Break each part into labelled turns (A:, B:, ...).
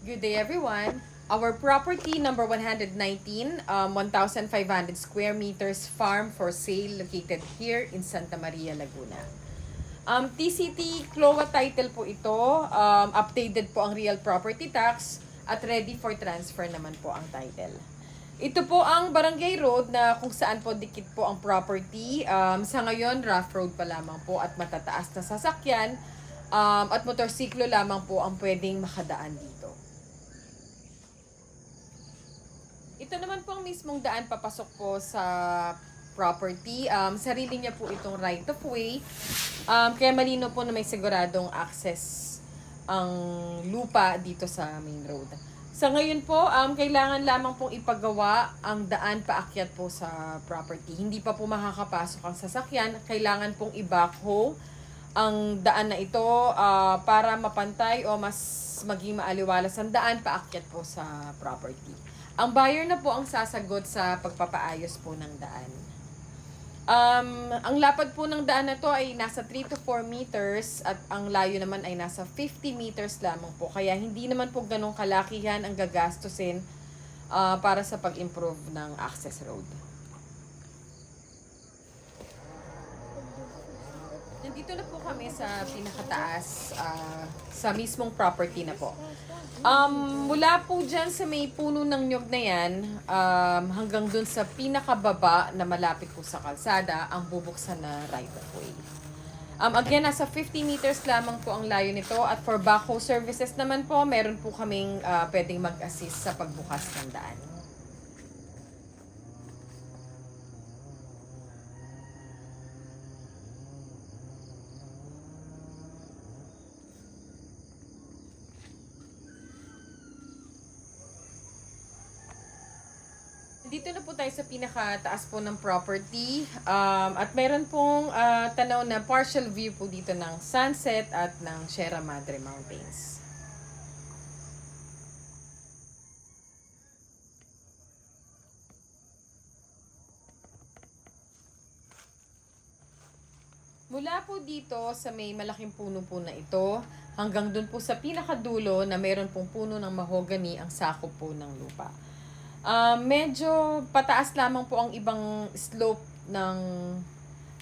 A: Good day everyone. Our property number 119, 1,500 square meters farm for sale located here in Santa Maria, Laguna. TCT CLOA title po ito, updated po ang real property tax at ready for transfer naman po ang title. Ito po ang barangay road na kung saan po dikit po ang property. Sa ngayon, rough road pa lamang po at matataas na sasakyan at motorsiklo lamang po ang pwedeng makadaan dito. Ito naman po ang mismong daan papasok po sa property. Sarili niya po itong right of way. Kaya malino po na may siguradong access ang lupa dito sa main road. Sa ngayon po, kailangan lamang pong ipagawa ang daan paakyat po sa property. Hindi pa po makakapasok ang sasakyan. Kailangan pong i-backhoe ang daan na ito para mapantay o mas maging maaliwalas ang daan paakyat po sa property. Ang buyer na po ang sasagot sa pagpapaayos po ng daan. Ang lapad po ng daan na to ay nasa 3 to 4 meters at ang layo naman ay nasa 50 meters lamang po. Kaya hindi naman po ganong kalakihan ang gagastusin para sa pag-improve ng access road. Nandito na po kami sa pinakataas sa mismong property na po. Mula po dyan sa may puno ng nyog na yan, hanggang dun sa pinakababa na malapit po sa kalsada, ang bubuksan na right of way. Again, nasa 50 meters lamang po ang layo nito at for backhoe services naman po, meron po kaming pwedeng mag-assist sa pagbukas ng daan. Dito na po tayo sa pinakataas po ng property at meron pong tanaw na partial view po dito ng sunset at ng Sierra Madre Mountains. Mula po dito sa may malaking puno po na ito hanggang dun po sa pinakadulo na meron pong puno ng mahogany ang sakop po ng lupa. Medyo pataas lamang po ang ibang slope ng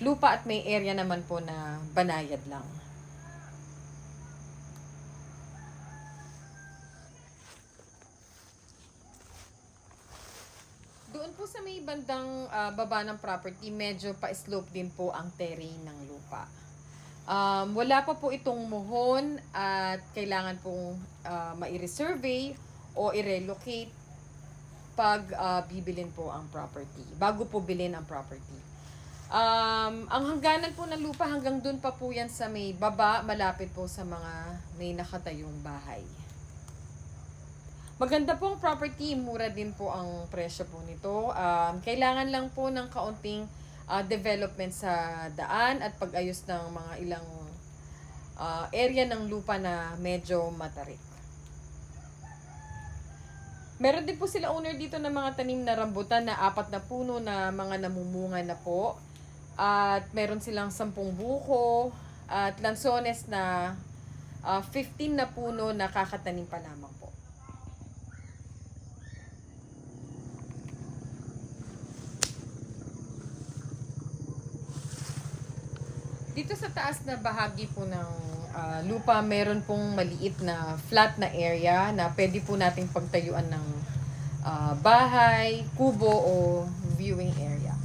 A: lupa at may area naman po na banayad lang. Doon po sa may bandang baba ng property, medyo pa-slope din po ang terrain ng lupa. Wala pa po itong muhon at kailangan pong mai-resurvey o i-relocate pag bibilin po ang property, bago po bilhin ang property. Ang hangganan po ng lupa hanggang dun pa po yan sa may baba, malapit po sa mga may nakatayong bahay. Maganda pong property, mura din po ang presyo po nito. Kailangan lang po ng kaunting development sa daan at pag-ayos ng mga ilang area ng lupa na medyo matarik. Meron din po sila owner dito ng mga tanim na rambutan na 4 na puno na mga namumunga na po. At meron silang 10 buko at lansones na 15 na puno na kakatanim pa lamang po. Dito sa taas na bahagi po ng lupa, meron pong maliit na flat na area na pwede po nating pagtayuan ng bahay, kubo o viewing area.